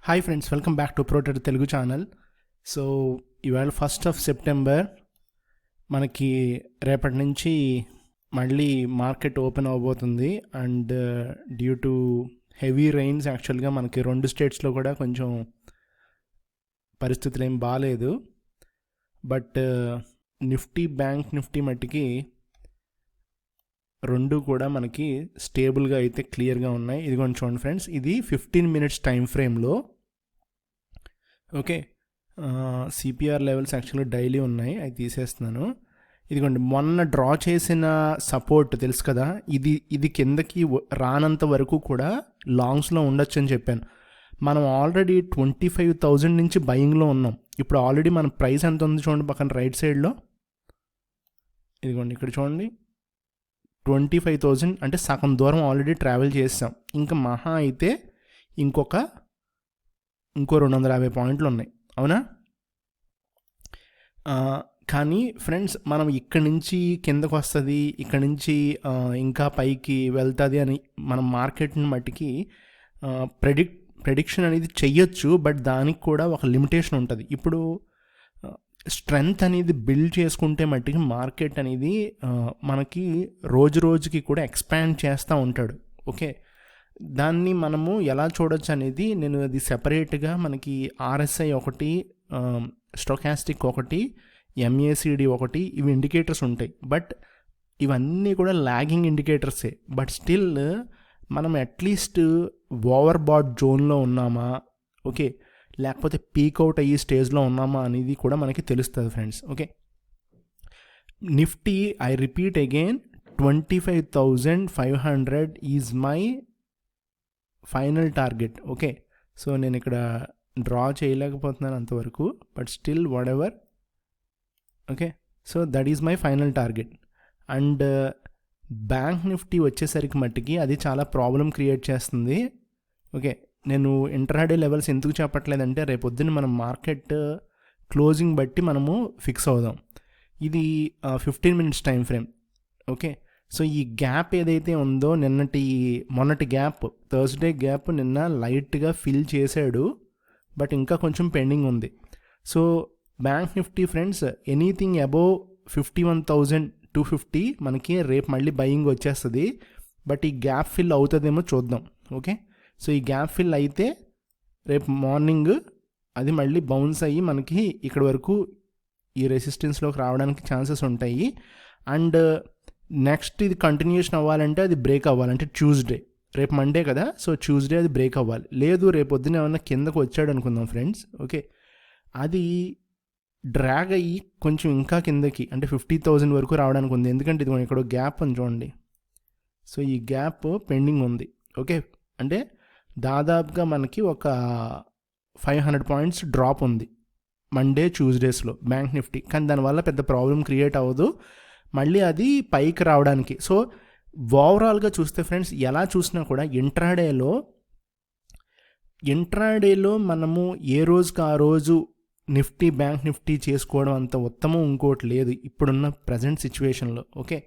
Hi friends, welcome back to ప్రోటెడ్ Telugu channel. So ఇవాళ 1st of September మనకి రేపటి నుంచి మళ్ళీ మార్కెట్ ఓపెన్ అవబోతుంది. And due to heavy rains యాక్చువల్గా మనకి 2 స్టేట్స్లో కూడా కొంచెం పరిస్థితులు ఏం బాగాలేదు. బట్ నిఫ్టీ, బ్యాంక్ నిఫ్టీ మట్టికి రెండు కూడా మనకి స్టేబుల్గా అయితే క్లియర్గా ఉన్నాయి. ఇదిగోండి చూడండి ఫ్రెండ్స్, ఇది 15 minutes టైం ఫ్రేమ్లో. ఓకే, సిపిఆర్ లెవెల్స్ యాక్చువల్గా డైలీ ఉన్నాయి, అవి తీసేస్తున్నాను. ఇదిగోండి, మొన్న డ్రా చేసిన సపోర్ట్ తెలుసు కదా, ఇది కిందకి రానంత వరకు కూడా లాంగ్స్లో ఉండొచ్చు అని చెప్పాను. మనం ఆల్రెడీ 25,000 నుంచి బయింగ్లో ఉన్నాం. ఇప్పుడు ఆల్రెడీ మన ప్రైస్ ఎంత ఉంది చూడండి, పక్కన రైట్ సైడ్లో. ఇదిగోండి ఇక్కడ చూడండి, 25,000 అంటే సగం దూరం ఆల్రెడీ ట్రావెల్ చేసాం. ఇంకా మహా అయితే ఇంకో 250 పాయింట్లు ఉన్నాయి, అవునా? కానీ ఫ్రెండ్స్, మనం ఇక్కడి నుంచి కిందకు వస్తుంది, ఇక్కడి నుంచి ఇంకా పైకి వెళ్తుంది అని మనం మార్కెట్ని మట్టికి ప్రెడిక్షన్ అనేది చెయ్యొచ్చు. బట్ దానికి కూడా ఒక లిమిటేషన్ ఉంటుంది. ఇప్పుడు స్ట్రెంగ్త్ అనేది బిల్డ్ చేసుకుంటే మట్టికి మార్కెట్ అనేది మనకి రోజు రోజుకి కూడా ఎక్స్పాండ్ చేస్తూ ఉంటాడు. ఓకే, దాన్ని మనము ఎలా చూడొచ్చు అనేది నేను అది సెపరేట్గా మనకి RSI ఒకటి, స్టోకాస్టిక్ ఒకటి, MACD ఒకటి, ఇవి ఇండికేటర్స్ ఉంటాయి. బట్ ఇవన్నీ కూడా లాగింగ్ ఇండికేటర్సే. బట్ స్టిల్ మనం అట్లీస్ట్ ఓవర్ బాట్ జోన్లో ఉన్నామా, ఓకే, లేకపోతే పీక్అవుట్ అయ్యే స్టేజ్లో ఉన్నామా అనేది కూడా మనకి తెలుస్తుంది friends. Okay, Nifty, I repeat again, 25,500 is my final target. Okay, so నేను ఇక్కడ డ్రా చేయలేకపోతున్నాను అంతవరకు, but still what ever. Okay, so that is my final target. And bank Nifty వచ్చేసరికి మట్టికి అది చాలా ప్రాబ్లం క్రియేట్ చేస్తుంది. ఓకే, నేను ఇంట్రాడే లెవెల్స్ ఎందుకు చెప్పట్లేదంటే రేపొద్దున మనం మార్కెట్ క్లోజింగ్ బట్టి మనము ఫిక్స్ అవుదాం. ఇది 15 minutes time frame. Okay, so ఈ గ్యాప్ ఏదైతే ఉందో, మొన్నటి గ్యాప్, థర్స్డే గ్యాప్ నిన్న లైట్గా ఫిల్ చేశాడు, బట్ ఇంకా కొంచెం పెండింగ్ ఉంది. So bank Nifty friends, anything above 51,250 మనకి రేపు మళ్ళీ బయింగ్ వచ్చేస్తుంది. బట్ ఈ గ్యాప్ ఫిల్ అవుతుందేమో చూద్దాం. ఓకే, సో ఈ గ్యాప్ ఫిల్ అయితే రేపు మార్నింగ్ అది మళ్ళీ బౌన్స్ అయ్యి మనకి ఇక్కడ వరకు ఈ రెసిస్టెన్స్లోకి రావడానికి ఛాన్సెస్ ఉంటాయి. అండ్ నెక్స్ట్ ఇది కంటిన్యూషన్ అవ్వాలంటే అది బ్రేక్ అవ్వాలంటే ట్యూస్డే, రేపు మండే కదా, సో ట్యూస్డే అది బ్రేక్ అవ్వాలి. లేదు రేపు పొద్దున ఏమన్నా కిందకు వచ్చాడు అనుకుందాం ఫ్రెండ్స్. ఓకే, అది డ్రాగ్ అయ్యి కొంచెం ఇంకా కిందకి అంటే 50,000 వరకు రావడానికి ఉంది. ఎందుకంటే ఇది ఇక్కడ గ్యాప్ అని చూడండి. సో ఈ గ్యాప్ పెండింగ్ ఉంది. ఓకే, అంటే దాదాపుగా మనకి ఒక 500 పాయింట్స్ డ్రాప్ ఉంది మండే, ట్యూస్డేస్లో బ్యాంక్ నిఫ్టీ. కానీ దానివల్ల పెద్ద ప్రాబ్లం క్రియేట్ అవ్వదు మళ్ళీ అది పైకి రావడానికి. సో ఓవరాల్గా చూస్తే ఫ్రెండ్స్, ఎలా చూసినా కూడా ఇంట్రాడేలో మనము ఏ రోజుకి ఆ రోజు నిఫ్టీ, బ్యాంక్ నిఫ్టీ చేసుకోవడం అంత ఉత్తమం ఇంకోటి లేదు ఇప్పుడున్న ప్రజెంట్ సిచ్యువేషన్లో. ఓకే,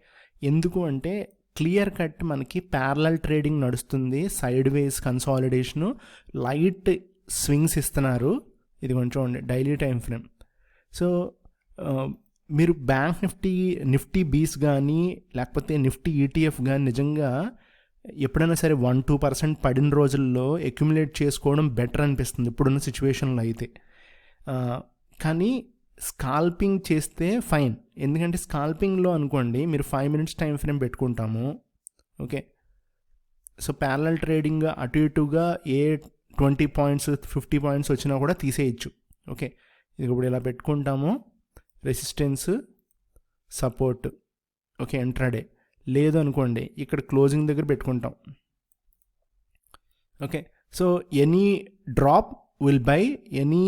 ఎందుకు అంటే క్లియర్ కట్ మనకి ప్యారలల్ ట్రేడింగ్ నడుస్తుంది, సైడ్ వేస్ కన్సాలిడేషను, లైట్ స్వింగ్స్ ఇస్తున్నారు. ఇది కొంచెం చూడండి డైలీ టైం ఫ్రేమ్. సో మీరు బ్యాంక్ నిఫ్టీ బీస్ కానీ లేకపోతే నిఫ్టీ ETF కానీ నిజంగా ఎప్పుడైనా సరే 1-2% పడిన రోజుల్లో అక్యుములేట్ చేసుకోవడం బెటర్ అనిపిస్తుంది ఇప్పుడున్న సిచ్యువేషన్లో అయితే. కానీ స్కాల్పింగ్ చేస్తే ఫైన్, ఎందుకంటే స్కాల్పింగ్లో అనుకోండి మీరు 5 minutes టైం ఫ్రేమ్ పెట్టుకుంటాము. ఓకే, సో ప్యారలల్ ట్రేడింగ్ అటు ఇటుగా ఏ 20 points 50 points వచ్చినా కూడా తీసేయచ్చు. ఓకే, ఇది ఇప్పుడు ఇలా పెట్టుకుంటాము, రెసిస్టెన్స్, సపోర్ట్. Okay, intraday. లేదు అనుకోండి ఇక్కడ క్లోజింగ్ దగ్గర పెట్టుకుంటాం. Okay, so any drop will buy, any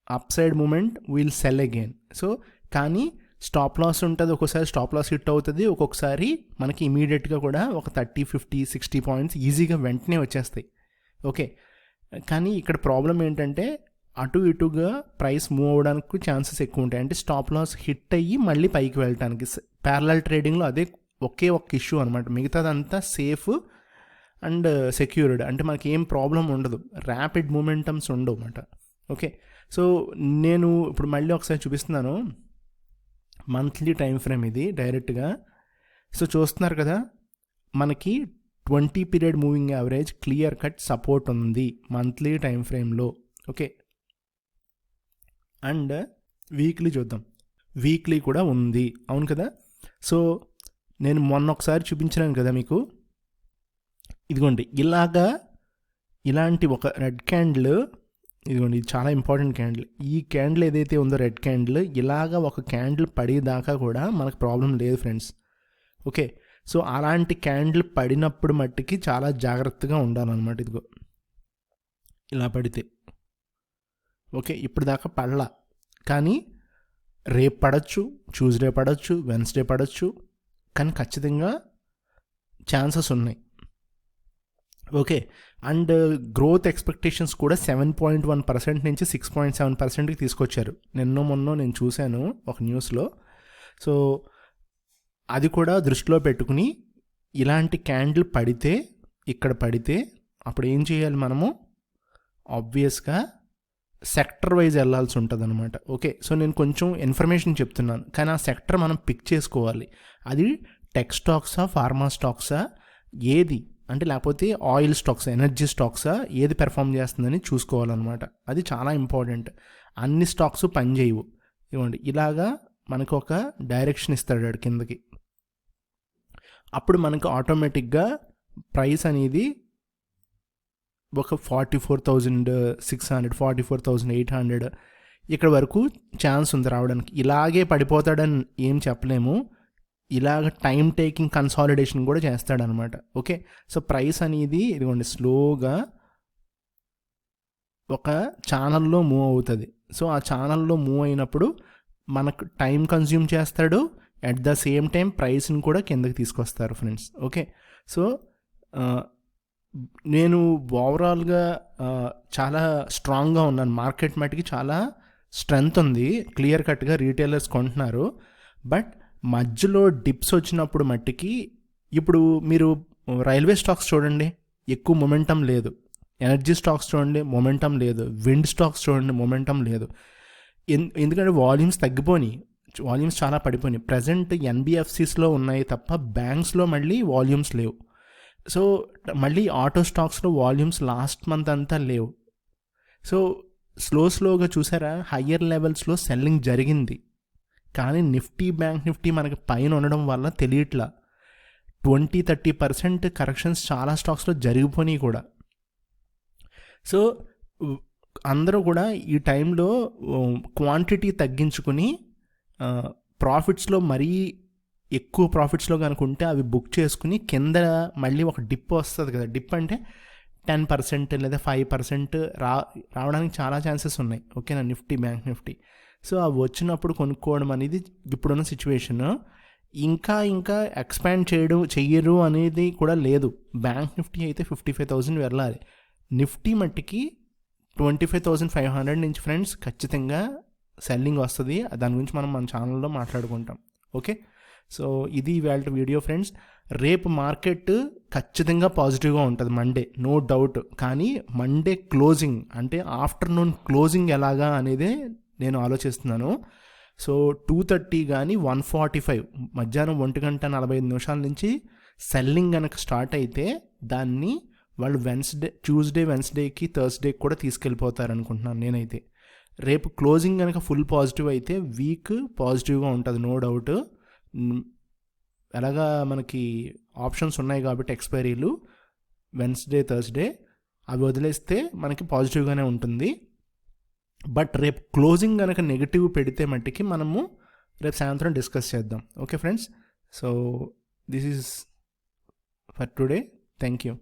upside movement will sell again. So కానీ స్టాప్ లాస్ ఉంటుంది, ఒక్కోసారి స్టాప్ లాస్ హిట్ అవుతుంది, ఒక్కొక్కసారి మనకి ఇమీడియట్గా కూడా ఒక 30, 50, 60 పాయింట్స్ ఈజీగా వెంటనే వచ్చేస్తాయి. ఓకే, కానీ ఇక్కడ ప్రాబ్లం ఏంటంటే అటు ఇటుగా ప్రైస్ మూవ్ అవ్వడానికి ఛాన్సెస్ ఎక్కువ ఉంటాయి. అంటే స్టాప్ లాస్ హిట్ అయ్యి మళ్ళీ పైకి వెళ్ళటానికి ప్యారలల్ ట్రేడింగ్లో అదే ఒకే ఒక్క ఇష్యూ అనమాట. మిగతాదంతా సేఫ్ అండ్ సెక్యూర్డ్, అంటే మనకి ఏం ప్రాబ్లం ఉండదు, ర్యాపిడ్ మూమెంటమ్స్ ఉండవు అన్నమాట. ఓకే, సో నేను ఇప్పుడు మళ్ళీ ఒకసారి చూపిస్తున్నాను. మంత్లీ టైం ఫ్రేమ్ ఇది డైరెక్ట్గా. సో చూస్తున్నారు కదా, మనకి 20 period moving average clear cut support ఉంది మంత్లీ టైం ఫ్రేమ్లో. ఓకే, అండ్ వీక్లీ చూద్దాం, వీక్లీ కూడా ఉంది, అవును కదా. సో నేను మొన్న ఒకసారి చూపించాను కదా మీకు, ఇదిగోండి ఇలాంటి ఒక రెడ్ క్యాండిల్, ఇదిగోండి ఇది చాలా ఇంపార్టెంట్ క్యాండిల్. ఈ క్యాండిల్ ఏదైతే ఉందో రెడ్ క్యాండిల్, ఇలాగా ఒక క్యాండిల్ పడేదాకా కూడా మనకు ప్రాబ్లం లేదు ఫ్రెండ్స్. ఓకే, సో అలాంటి క్యాండిల్ పడినప్పుడు మట్టికి చాలా జాగ్రత్తగా ఉండాలన్నమాట. ఇదిగో ఇలా పడితే ఓకే, ఇప్పుడు దాకా పడలా, కానీ రేపు పడవచ్చు, ట్యూస్డే పడవచ్చు, వెన్స్డే పడవచ్చు, కానీ ఖచ్చితంగా ఛాన్సెస్ ఉన్నాయి. ఓకే, అండ్ గ్రోత్ ఎక్స్పెక్టేషన్స్ కూడా 7.1% నుంచి 6.7%కి తీసుకొచ్చారు. మొన్న నేను చూశాను ఒక న్యూస్లో. సో అది కూడా దృష్టిలో పెట్టుకుని ఇలాంటి క్యాండిల్ పడితే, ఇక్కడ పడితే అప్పుడు ఏం చేయాలి మనము, ఆబ్వియస్గా సెక్టర్ వైజ్ వెళ్ళాల్సి ఉంటుంది అనమాట. ఓకే, సో నేను కొంచెం ఇన్ఫర్మేషన్ చెప్తున్నాను, కానీ ఆ సెక్టర్ మనం పిక్ చేసుకోవాలి. అది టెక్ స్టాక్సా, ఫార్మా స్టాక్సా, ఏది అంటే, లేకపోతే ఆయిల్ స్టాక్సా, ఎనర్జీ స్టాక్సా, ఏది పెర్ఫామ్ చేస్తుందని చూసుకోవాలన్నమాట. అది చాలా ఇంపార్టెంట్. అన్ని స్టాక్స్ పనిచేయవు. ఇవ్వండి, ఇలాగా మనకు ఒక డైరెక్షన్ ఇస్తాడు కిందకి. అప్పుడు మనకు ఆటోమేటిక్గా ప్రైస్ అనేది ఒక 44,600, 44,800 ఇక్కడ వరకు ఛాన్స్ ఉంది రావడానికి. ఇలాగే పడిపోతాడని ఏం చెప్పలేము, ఇలాగ టైం టేకింగ్ కన్సాలిడేషన్ కూడా చేస్తాడనమాట. ఓకే, సో ప్రైస్ అనేది ఇదిగోండి స్లోగా ఒక ఛానల్లో మూవ్ అవుతుంది. సో ఆ ఛానల్లో మూవ్ అయినప్పుడు మనకు టైం కన్జ్యూమ్ చేస్తాడు, అట్ ద సేమ్ టైం ప్రైస్ని కూడా కిందకి తీసుకొస్తారు ఫ్రెండ్స్. ఓకే, సో నేను ఓవరాల్గా చాలా స్ట్రాంగ్గా ఉన్నాను. మార్కెట్ మటుకి చాలా స్ట్రెంగ్త్ ఉంది, క్లియర్ కట్గా రీటైలర్స్ కొంటున్నారు. బట్ మధ్యలో డిప్స్ వచ్చినప్పుడు మట్టికి, ఇప్పుడు మీరు రైల్వే స్టాక్స్ చూడండి, ఎక్కువ మొమెంటం లేదు. ఎనర్జీ స్టాక్స్ చూడండి, మొమెంటం లేదు. విండ్ స్టాక్స్ చూడండి, మొమెంటం లేదు. ఎందుకంటే వాల్యూమ్స్ తగ్గిపోయినాయి, వాల్యూమ్స్ చాలా పడిపోయినాయి. ప్రజెంట్ ఎన్బిఎఫ్సిస్లో ఉన్నాయి తప్ప బ్యాంక్స్లో మళ్ళీ వాల్యూమ్స్ లేవు. సో మళ్ళీ ఆటో స్టాక్స్లో వాల్యూమ్స్ లాస్ట్ మంత్ అంతా లేవు. సో స్లోగా చూసారా, హయ్యర్ లెవెల్స్లో సెల్లింగ్ జరిగింది, కానీ నిఫ్టీ, బ్యాంక్ నిఫ్టీ మనకి పైన ఉండడం వల్ల తెలియట్లా. 20-30% కరెక్షన్స్ చాలా స్టాక్స్లో జరిగిపోయినాయి కూడా. సో అందరూ కూడా ఈ టైంలో క్వాంటిటీ తగ్గించుకుని ప్రాఫిట్స్లో మరీ ఎక్కువ ప్రాఫిట్స్లో కనుకుంటే అవి బుక్ చేసుకుని కింద మళ్ళీ ఒక డిప్ వస్తుంది కదా. డిప్ అంటే 10% లేదా 5% రావడానికి చాలా ఛాన్సెస్ ఉన్నాయి. ఓకేనా, నిఫ్టీ, బ్యాంక్ నిఫ్టీ. సో అవి వచ్చినప్పుడు కొనుక్కోవడం అనేది ఇప్పుడున్న సిచ్యువేషన్. ఇంకా ఎక్స్పాండ్ చెయ్యరు అనేది కూడా లేదు. బ్యాంక్ నిఫ్టీ అయితే 55,000 వెళ్ళాలి. నిఫ్టీ మట్టికి 25,500 నుంచి ఫ్రెండ్స్ ఖచ్చితంగా సెల్లింగ్ వస్తుంది. దాని గురించి మనం మన ఛానల్లో మాట్లాడుకుంటాం. ఓకే, సో ఇది ఇవాళ వీడియో ఫ్రెండ్స్. రేపు మార్కెట్ ఖచ్చితంగా పాజిటివ్గా ఉంటుంది, మండే, నో డౌట్. కానీ మండే క్లోజింగ్ అంటే ఆఫ్టర్నూన్ క్లోజింగ్ ఎలాగా అనేది నేను ఆలోచిస్తున్నాను. సో 2:30 కానీ 1:45 మధ్యాహ్నం 1:45 నుంచి సెల్లింగ్ కనుక స్టార్ట్ అయితే దాన్ని వాళ్ళు ట్యూస్డే, వెన్స్డేకి, థర్స్డేకి కూడా తీసుకెళ్ళిపోతారు అనుకుంటున్నాను నేనైతే. రేపు క్లోజింగ్ కనుక ఫుల్ పాజిటివ్ అయితే వీక్ పాజిటివ్గా ఉంటుంది, నో డౌట్. ఎలాగా మనకి ఆప్షన్స్ ఉన్నాయి కాబట్టి ఎక్స్పైరీలు వెన్స్డే, థర్స్డే అవి వదిలేస్తే మనకి పాజిటివ్గానే ఉంటుంది. బట్ రేపు క్లోజింగ్ కనుక నెగిటివ్ పెడితే మట్టికి మనము రేపు సాయంత్రం డిస్కస్ చేద్దాం. Okay friends, so this is for today. Thank you.